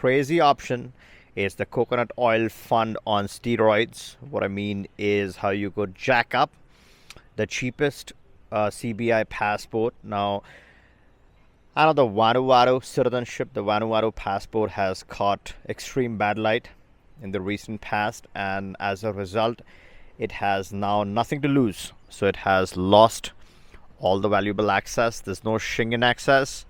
crazy option is the coconut oil fund on steroids. What I mean is how you could jack up the cheapest CBI passport. Now, I know the Vanuatu citizenship, the Vanuatu passport has caught extreme bad light in the recent past, and as a result, it has now nothing to lose. So it has lost all the valuable access. There's no Schengen access.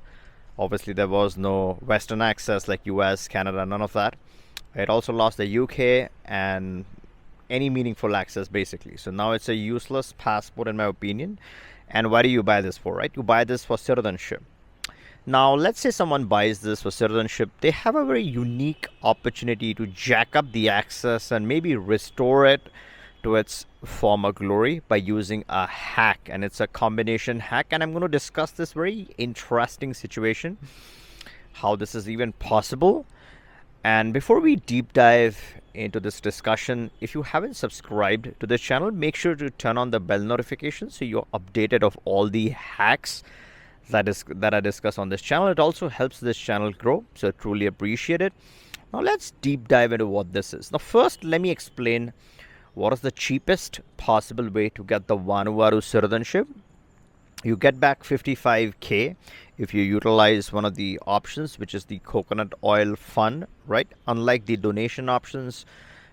Obviously, there was no Western access like US, Canada, none of that. It also lost the UK and any meaningful access basically. So now it's a useless passport in my opinion. And why do you buy this for, right? You buy this for citizenship. Now, let's say someone buys this for citizenship. They have a very unique opportunity to jack up the access and maybe restore it to its former glory by using a hack. And it's a combination hack. And I'm going to discuss this very interesting situation, how this is even possible. And before we deep dive into this discussion, if you haven't subscribed to this channel, make sure to turn on the bell notification so you're updated of all the hacks that I discuss on this channel. It also helps this channel grow, so I truly appreciate it. Now let's deep dive into what this is. Now first, let me explain what is the cheapest possible way to get the Vanuatu citizenship. You get back 55k if you utilize one of the options, which is the coconut oil fund, right? Unlike the donation options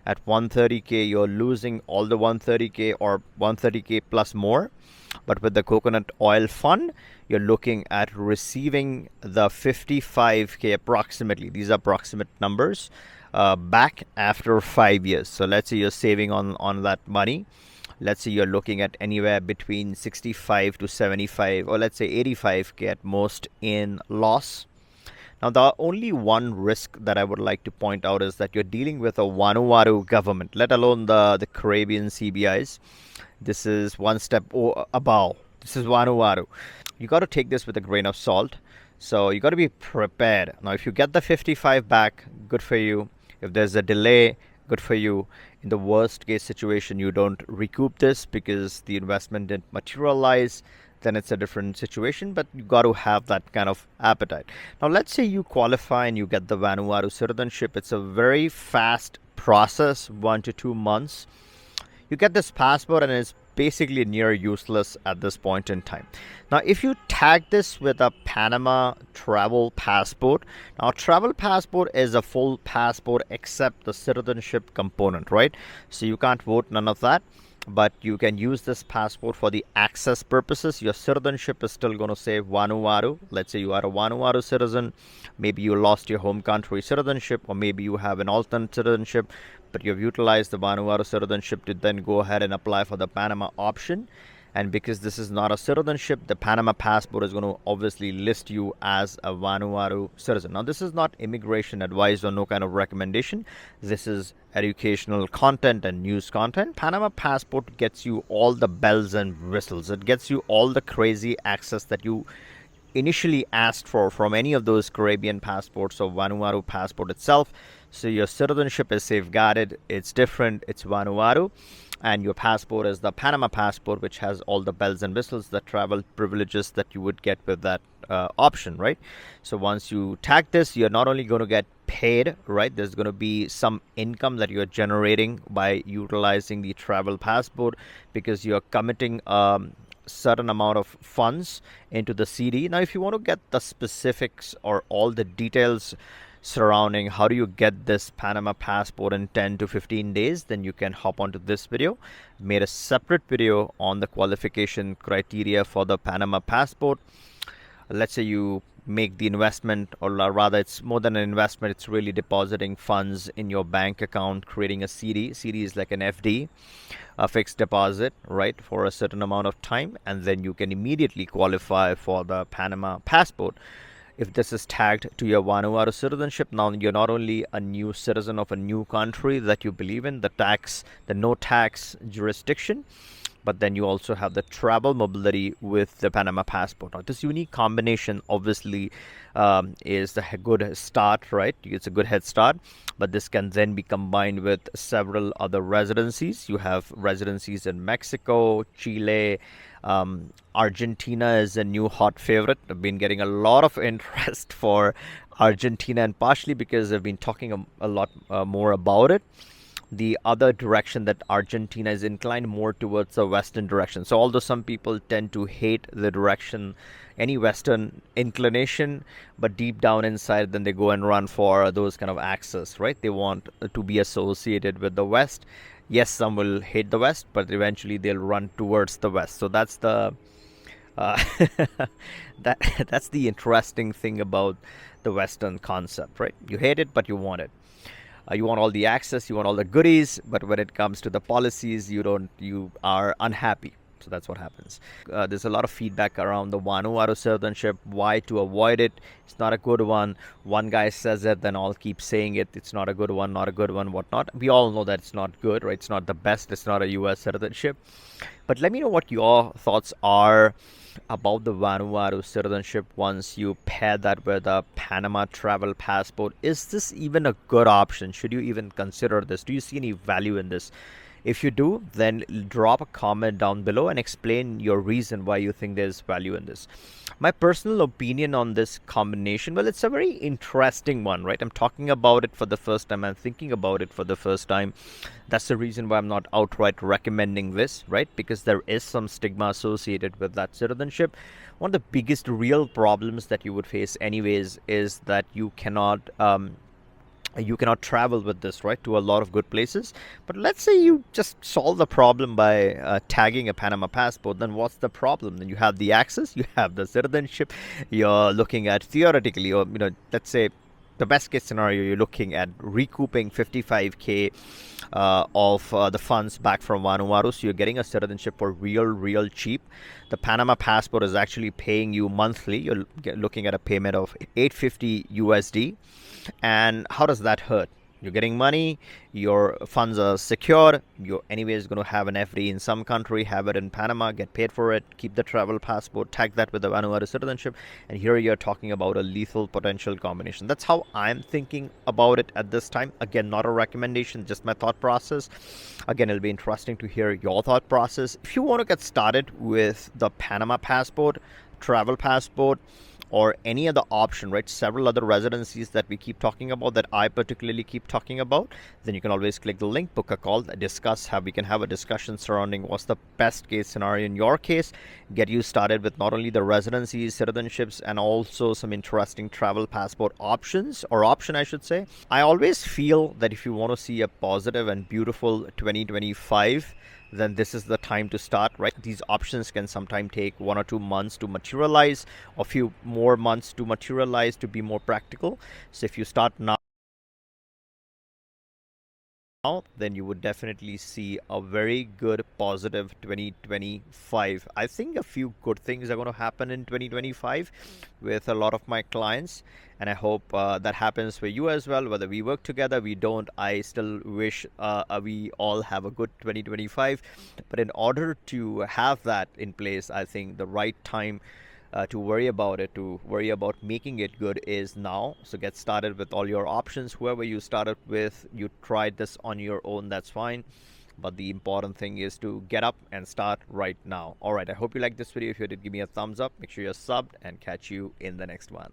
at 130k, you're losing all the 130k or 130k plus more. But with the coconut oil fund, you're looking at receiving the 55k approximately. These are approximate numbers back after 5 years. So let's say you're saving on that money. Let's say you're looking at anywhere between 65 to 75, or let's say 85k at most in loss. Now, the only one risk that I would like to point out is that you're dealing with a Vanuatu government, let alone the Caribbean CBIs. This is one step above. This is Vanuatu. You got to take this with a grain of salt. So you got to be prepared. Now, if you get the 55 back, good for you. If there's a delay, good for you. In the worst case situation, you don't recoup this because the investment didn't materialize, then it's a different situation, but you got to have that kind of appetite. Now, let's say you qualify and you get the Vanuatu citizenship. It's a very fast process, 1 to 2 months. You get this passport and it's basically near useless at this point in time. Now, if you tag this with a Panama travel passport, now travel passport is a full passport except the citizenship component, right? So you can't vote, none of that, but you can use this passport for the access purposes. Your citizenship is still going to say Vanuatu. Let's say you are a Vanuatu citizen, maybe you lost your home country citizenship, or maybe you have an alternate citizenship, but you've utilized the Vanuatu citizenship to then go ahead and apply for the Panama option. And because this is not a citizenship, the Panama passport is going to obviously list you as a Vanuatu citizen. Now, this is not immigration advice or no kind of recommendation. This is educational content and news content. Panama passport gets you all the bells and whistles. It gets you all the crazy access that you initially asked for from any of those Caribbean passports or Vanuatu passport itself. So your citizenship is safeguarded. It's different. It's Vanuatu. And your passport is the Panama passport, which has all the bells and whistles, the travel privileges that you would get with that option, right? So once you tag this, you're not only going to get paid, right? There's going to be some income that you're generating by utilizing the travel passport because you're committing certain amount of funds into the CD. Now, if you want to get the specifics or all the details surrounding how do you get this Panama passport in 10 to 15 days, then you can hop onto this video. Made a separate video on the qualification criteria for the Panama passport. Let's say you make the investment, or rather it's more than an investment, it's really depositing funds in your bank account, creating a CD. CD is like an FD, a fixed deposit, right, for a certain amount of time, and then you can immediately qualify for the Panama passport. If this is tagged to your Vanuatu citizenship, now you're not only a new citizen of a new country that you believe in, the no tax jurisdiction, but then you also have the travel mobility with the Panama passport. Now, this unique combination obviously is a good start, right? It's a good head start, but this can then be combined with several other residencies. You have residencies in Mexico, Chile, Argentina is a new hot favorite. I've been getting a lot of interest for Argentina, and partially because I've been talking a lot more about it, the other direction that Argentina is inclined more towards the western direction. So although some people tend to hate the direction, any western inclination, but deep down inside, then they go and run for those kind of axes, right? They want to be associated with the west. Yes, some will hate the west, but eventually they'll run towards the west. So that's the uh, that's the interesting thing about the Western concept, right? You hate it, but you want it. You want all the access, you want all the goodies, but when it comes to the policies, you don't. You are unhappy. So that's what happens. There's a lot of feedback around the Vanuatu citizenship. Why to avoid it? It's not a good one. One guy says it, then all keep saying it. It's not a good one, not a good one, whatnot. We all know that it's not good, right? It's not the best. It's not a U.S. citizenship. But let me know what your thoughts are about the Vanuatu citizenship once you pair that with a Panama travel passport. Is this even a good option? Should you even consider this? Do you see any value in this? If you do, then drop a comment down below and explain your reason why you think there's value in this. My personal opinion on this combination, well, it's a very interesting one, right? I'm talking about it for the first time. I'm thinking about it for the first time. That's the reason why I'm not outright recommending this, right? Because there is some stigma associated with that citizenship. One of the biggest real problems that you would face anyways is that you cannot travel with this, right, to a lot of good places. But let's say you just solve the problem by tagging a Panama passport, then what's the problem? Then you have the access, you have the citizenship. You're looking at theoretically, or let's say the best case scenario, you're looking at recouping 55K of the funds back from Vanuatu. So you're getting a citizenship for real cheap. The Panama passport is actually paying you monthly. You're looking at a payment of 850 USD. And how does that hurt? You're getting money, your funds are secured, you're anyways going to have an FD in some country, have it in Panama, get paid for it, keep the travel passport, tag that with the Vanuatu citizenship, and here you're talking about a lethal potential combination. That's how I'm thinking about it at this time. Again, not a recommendation, just my thought process. Again, it'll be interesting to hear your thought process. If you want to get started with the Panama passport, travel passport, or any other option, right? Several other residencies that we keep talking about, that I particularly keep talking about, then you can always click the link, book a call, discuss how we can have a discussion surrounding what's the best case scenario in your case, get you started with not only the residencies, citizenships, and also some interesting travel passport options, or option I should say. I always feel that if you want to see a positive and beautiful 2025, then this is the time to start, right? These options can sometimes take 1 or 2 months to materialize, a few more months to materialize, to be more practical. So if you start now, then you would definitely see a very good positive 2025. I think a few good things are going to happen in 2025 with a lot of my clients, and I hope that happens for you as well. Whether we work together, we don't, I still wish we all have a good 2025. But in order to have that in place, I think the right time to worry about it, to worry about making it good, is now. So get started with all your options. Whoever you started with, you tried this on your own, that's fine. But the important thing is to get up and start right now. All right, I hope you liked this video. If you did, give me a thumbs up. Make sure you're subbed, and catch you in the next one.